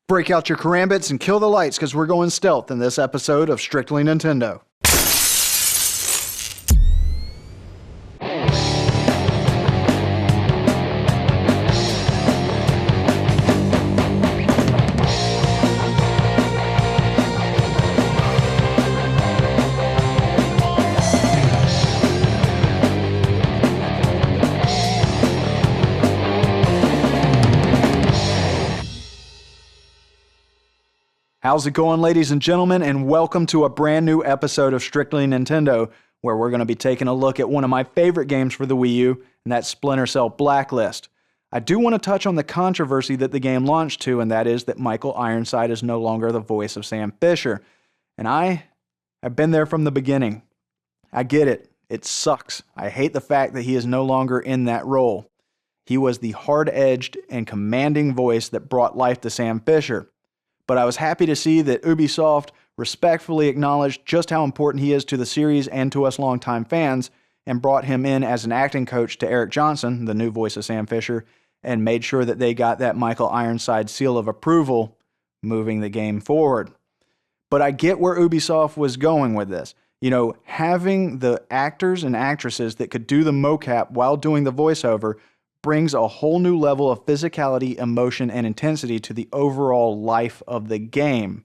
Break out your karambits and kill the lights because we're going stealth in this episode of Strictly Nintendo. How's it going, ladies and gentlemen, and welcome to a brand new episode of Strictly Nintendo, where we're going to be taking a look at one of my favorite games for the Wii U, and that's Splinter Cell Blacklist. I do want to touch on the controversy that the game launched to, and that is that Michael Ironside is no longer the voice of Sam Fisher. And I've been there from the beginning. I get it. It sucks. I hate the fact that he is no longer in that role. He was the hard-edged and commanding voice that brought life to Sam Fisher. But I was happy to see that Ubisoft respectfully acknowledged just how important he is to the series and to us longtime fans, and brought him in as an acting coach to Eric Johnson, the new voice of Sam Fisher, and made sure that they got that Michael Ironside seal of approval, moving the game forward. But I get where Ubisoft was going with this. You know, having the actors and actresses that could do the mocap while doing the voiceover brings a whole new level of physicality, emotion, and intensity to the overall life of the game.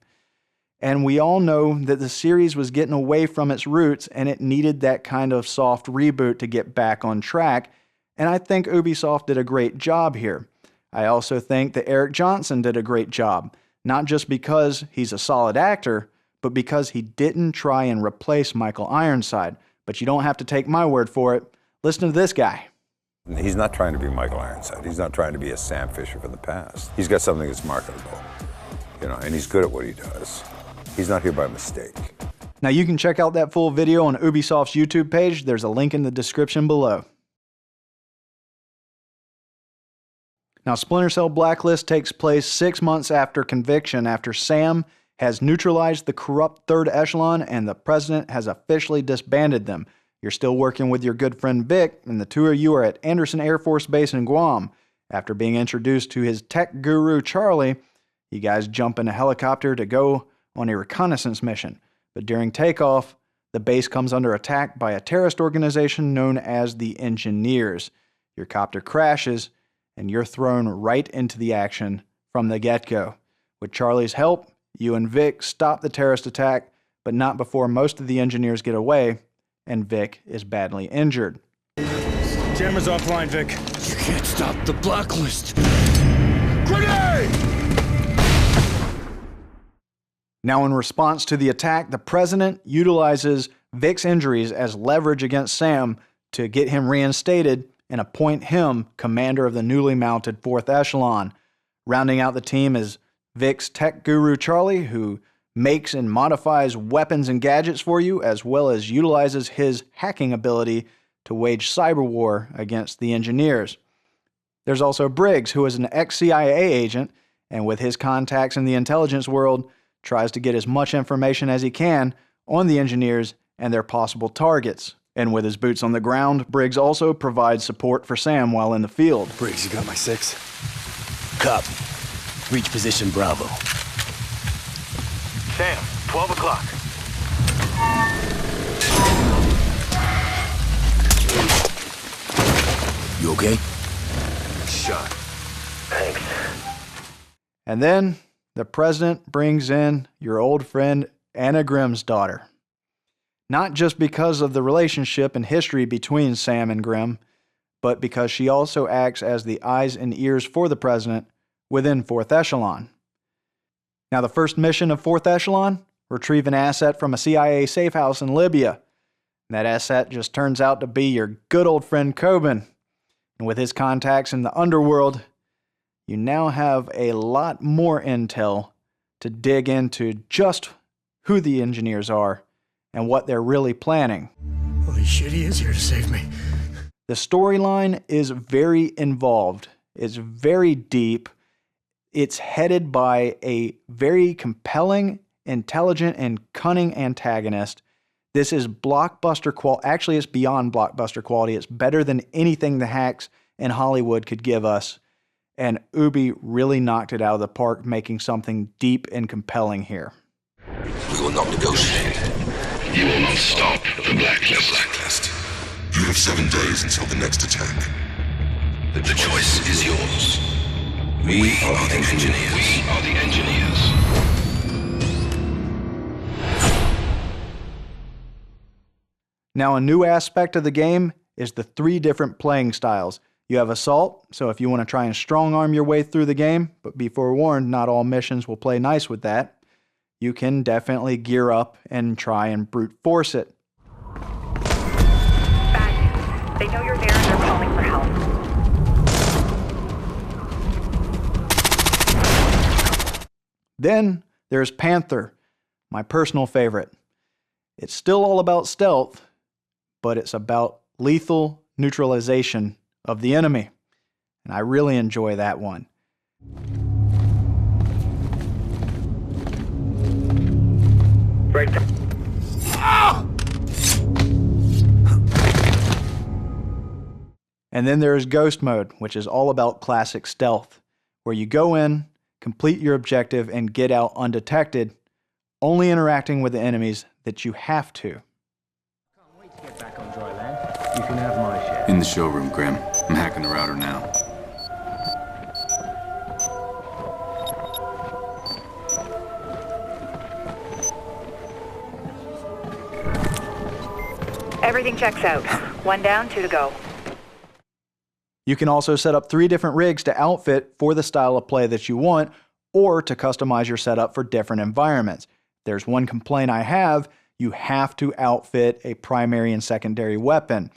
And we all know that the series was getting away from its roots and it needed that kind of soft reboot to get back on track, and I think Ubisoft did a great job here. I also think that Eric Johnson did a great job, not just because he's a solid actor, but because he didn't try and replace Michael Ironside. But you don't have to take my word for it. Listen to this guy. He's not trying to be Michael Ironside. He's not trying to be a Sam Fisher from the past. He's got something that's marketable, and he's good at what he does. He's not here by mistake. Now you can check out that full video on Ubisoft's YouTube page. There's a link in the description below. Now, Splinter Cell Blacklist takes place 6 months after conviction, after Sam has neutralized the corrupt third echelon and the president has officially disbanded them. You're still working with your good friend Vic, and the two of you are at Anderson Air Force Base in Guam. After being introduced to his tech guru, Charlie, you guys jump in a helicopter to go on a reconnaissance mission. But during takeoff, the base comes under attack by a terrorist organization known as the Engineers. Your copter crashes, and you're thrown right into the action from the get-go. With Charlie's help, you and Vic stop the terrorist attack, but not before most of the Engineers get away, and Vic is badly injured. Camera's offline, Vic. You can't stop the blacklist. Grenade! Now, in response to the attack, the president utilizes Vic's injuries as leverage against Sam to get him reinstated and appoint him commander of the newly mounted 4th Echelon. Rounding out the team is Vic's tech guru, Charlie, who makes and modifies weapons and gadgets for you, as well as utilizes his hacking ability to wage cyber war against the Engineers. There's also Briggs, who is an ex-CIA agent, and with his contacts in the intelligence world, tries to get as much information as he can on the Engineers and their possible targets. And with his boots on the ground, Briggs also provides support for Sam while in the field. Briggs, you got my 6? Copy. Reach position Bravo. Sam, 12 o'clock. You okay? Shot. Thanks. And then the president brings in your old friend Anna Grimsdottir. Not just because of the relationship and history between Sam and Grim, but because she also acts as the eyes and ears for the president within 4th Echelon. Now, the first mission of 4th Echelon, retrieve an asset from a CIA safe house in Libya. And that asset just turns out to be your good old friend Kobin. And with his contacts in the underworld, you now have a lot more intel to dig into just who the Engineers are and what they're really planning. Holy shit, he is here to save me. The storyline is very involved. It's very deep. It's headed by a very compelling, intelligent, and cunning antagonist. This is blockbuster quality. Actually, it's beyond blockbuster quality. It's better than anything the hacks in Hollywood could give us. and Ubi really knocked it out of the park, making something deep and compelling here. We will not negotiate. You will not stop the blacklist. You have 7 days until the next attack. The choice is yours. We are the engineers. We are the engineers. Now, a new aspect of the game is the 3 different playing styles. You have Assault, so if you want to try and strong-arm your way through the game, but be forewarned, not all missions will play nice with that. You can definitely gear up and try and brute force it. Bad news. They know you're there and they're calling for help. Then there's Panther, my personal favorite. It's still all about stealth, but it's about lethal neutralization of the enemy. And I really enjoy that one. Right. And then there's Ghost Mode, which is all about classic stealth, where you go in, complete your objective, and get out undetected, only interacting with the enemies that you have to. Get back on dry land. You can have my share. In the showroom, Grim. I'm hacking the router now. Everything checks out. 1 down, 2 to go. You can also set up 3 different rigs to outfit for the style of play that you want, or to customize your setup for different environments. There's one complaint I have: you have to outfit a primary and secondary weapon.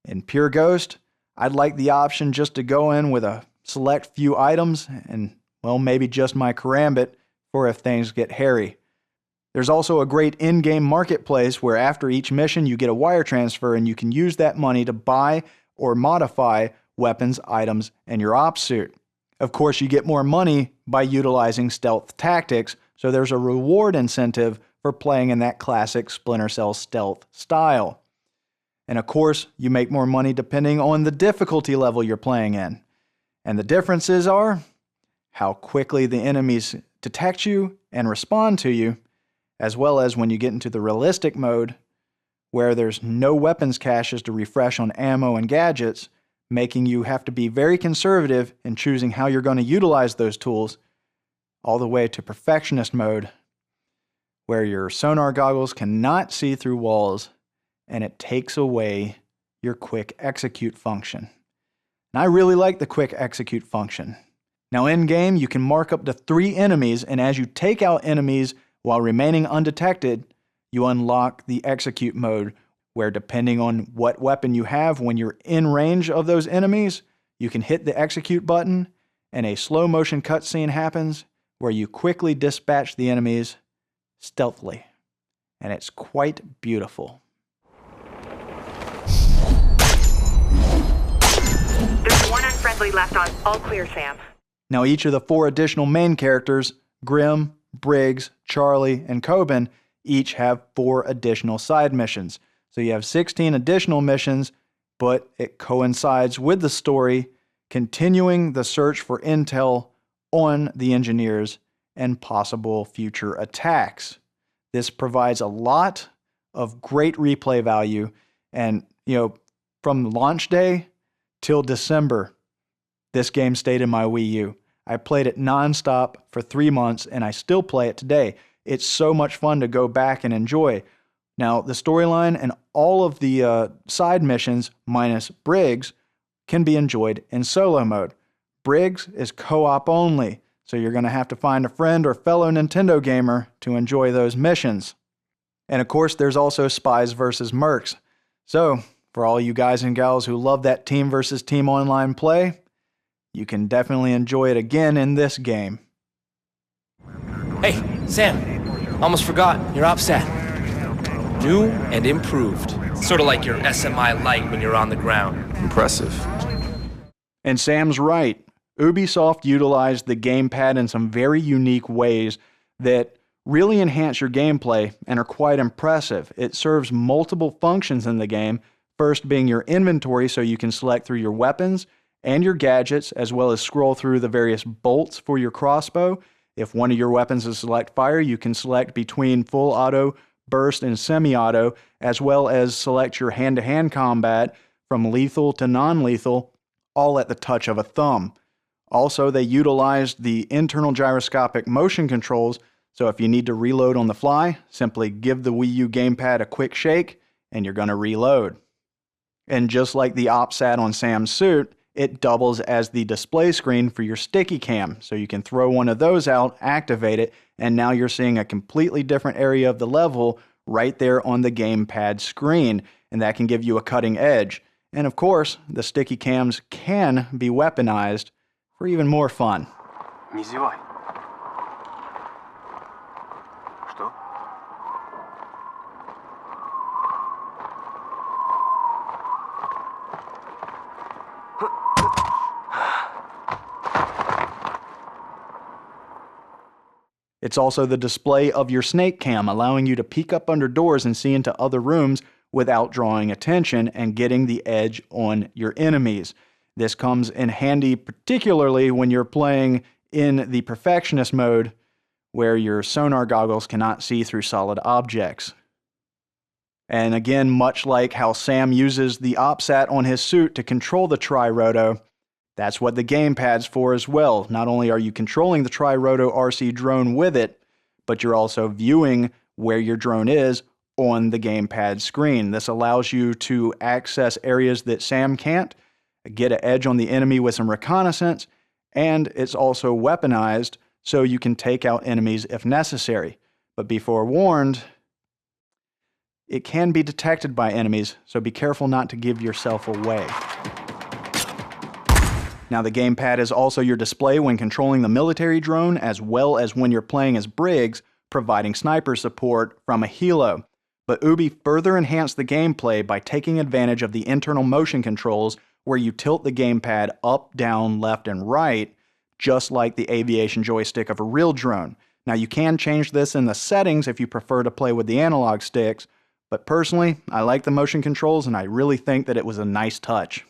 In Pure Ghost, I'd like the option just to go in with a select few items and, well, maybe just my karambit for if things get hairy. There's also a great in-game marketplace where after each mission you get a wire transfer and you can use that money to buy or modify weapons, items, and your op suit. Of course, you get more money by utilizing stealth tactics, so there's a reward incentive for playing in that classic Splinter Cell stealth style. And of course, you make more money depending on the difficulty level you're playing in. And the differences are how quickly the enemies detect you and respond to you, as well as when you get into the realistic mode, where there's no weapons caches to refresh on ammo and gadgets, making you have to be very conservative in choosing how you're going to utilize those tools, all the way to perfectionist mode, where your sonar goggles cannot see through walls, and it takes away your quick execute function. And I really like the quick execute function. Now in-game, you can mark up to 3 enemies, and as you take out enemies while remaining undetected, you unlock the execute mode, where depending on what weapon you have, when you're in range of those enemies, you can hit the execute button, and a slow motion cutscene happens where you quickly dispatch the enemies stealthily. And it's quite beautiful. There's 1 unfriendly left on. All clear, Sam. Now each of the 4 additional main characters, Grim, Briggs, Charlie, and Kobin, each have 4 additional side missions. So you have 16 additional missions, but it coincides with the story, continuing the search for intel on the engineers and possible future attacks. This provides a lot of great replay value, and from launch day till December, this game stayed in my Wii U. I played it nonstop for 3 months, and I still play it today. It's so much fun to go back and enjoy. Now, the storyline and all of the side missions, minus Briggs, can be enjoyed in solo mode. Briggs is co-op only, so you're going to have to find a friend or fellow Nintendo gamer to enjoy those missions. And of course, there's also Spies vs. Mercs. So, for all you guys and gals who love that team versus team online play, you can definitely enjoy it again in this game. Hey, Sam. Almost forgot. Your op stat. New and improved. Sort of like your SMI Lite when you're on the ground. Impressive. And Sam's right. Ubisoft utilized the gamepad in some very unique ways that really enhance your gameplay and are quite impressive. It serves multiple functions in the game, first being your inventory so you can select through your weapons and your gadgets, as well as scroll through the various bolts for your crossbow. If one of your weapons is select fire, you can select between full auto, burst, and semi-auto, as well as select your hand-to-hand combat from lethal to non-lethal, all at the touch of a thumb. Also, they utilized the internal gyroscopic motion controls, so if you need to reload on the fly, simply give the Wii U GamePad a quick shake, and you're going to reload. And just like the OpSat on Sam's suit, it doubles as the display screen for your sticky cam, so you can throw one of those out, activate it, and now you're seeing a completely different area of the level right there on the GamePad screen, and that can give you a cutting edge. And of course, the sticky cams can be weaponized for even more fun. Не зевай. Что? It's also the display of your snake cam, allowing you to peek up under doors and see into other rooms without drawing attention and getting the edge on your enemies. This comes in handy particularly when you're playing in the perfectionist mode, where your sonar goggles cannot see through solid objects. And again, much like how Sam uses the OpSat on his suit to control the Tri-Roto, that's what the gamepad's for as well. Not only are you controlling the Tri-Roto RC drone with it, but you're also viewing where your drone is on the gamepad screen. This allows you to access areas that Sam can't, get an edge on the enemy with some reconnaissance, and it's also weaponized so you can take out enemies if necessary. But be forewarned, it can be detected by enemies, so be careful not to give yourself away. Now, the gamepad is also your display when controlling the military drone, as well as when you're playing as Briggs, providing sniper support from a helo. But Ubi further enhanced the gameplay by taking advantage of the internal motion controls where you tilt the gamepad up, down, left, and right, just like the aviation joystick of a real drone. Now, you can change this in the settings if you prefer to play with the analog sticks, but personally, I like the motion controls and I really think that it was a nice touch.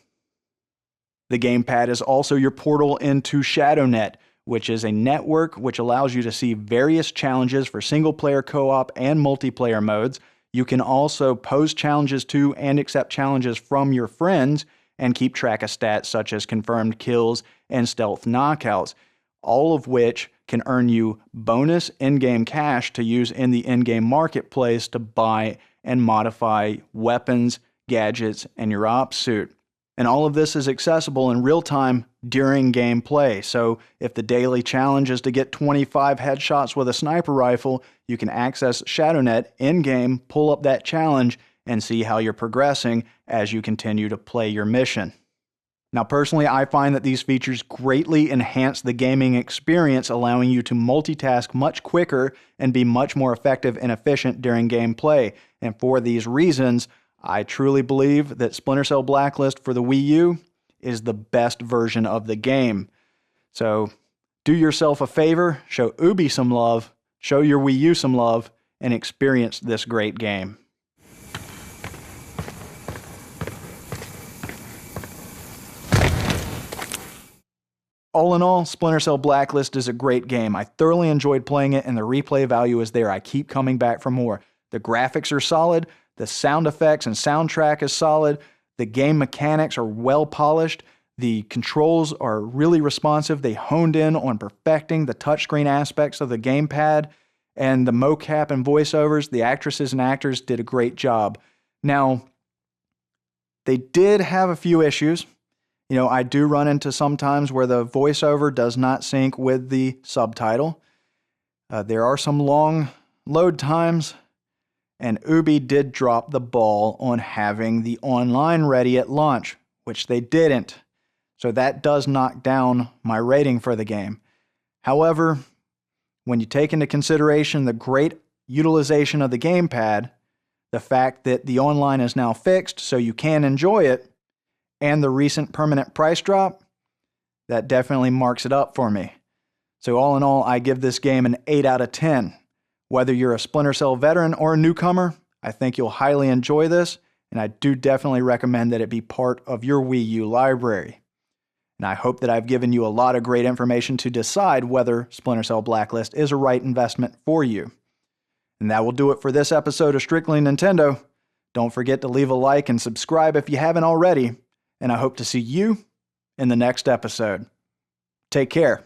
The gamepad is also your portal into ShadowNet, which is a network which allows you to see various challenges for single-player co-op and multiplayer modes. You can also post challenges to and accept challenges from your friends and keep track of stats such as confirmed kills and stealth knockouts, all of which can earn you bonus in-game cash to use in the in-game marketplace to buy and modify weapons, gadgets, and your ops suit. And all of this is accessible in real time during gameplay. So if the daily challenge is to get 25 headshots with a sniper rifle, you can access ShadowNet in-game, pull up that challenge, and see how you're progressing as you continue to play your mission. Now, personally, I find that these features greatly enhance the gaming experience, allowing you to multitask much quicker and be much more effective and efficient during gameplay. And for these reasons, I truly believe that Splinter Cell Blacklist for the Wii U is the best version of the game. So do yourself a favor, show Ubi some love, show your Wii U some love, and experience this great game. All in all, Splinter Cell Blacklist is a great game. I thoroughly enjoyed playing it, and the replay value is there. I keep coming back for more. The graphics are solid, the sound effects and soundtrack is solid, the game mechanics are well polished, the controls are really responsive. They honed in on perfecting the touchscreen aspects of the gamepad, and the mocap and voiceovers, the actresses and actors did a great job. Now, they did have a few issues. You know, I do run into sometimes where the voiceover does not sync with the subtitle. There are some long load times, and Ubi did drop the ball on having the online ready at launch, which they didn't. So that does knock down my rating for the game. However, when you take into consideration the great utilization of the gamepad, the fact that the online is now fixed so you can enjoy it, and the recent permanent price drop, that definitely marks it up for me. So all in all, I give this game an 8 out of 10. Whether you're a Splinter Cell veteran or a newcomer, I think you'll highly enjoy this, and I do definitely recommend that it be part of your Wii U library. And I hope that I've given you a lot of great information to decide whether Splinter Cell Blacklist is a right investment for you. And that will do it for this episode of Strictly Nintendo. Don't forget to leave a like and subscribe if you haven't already. And I hope to see you in the next episode. Take care.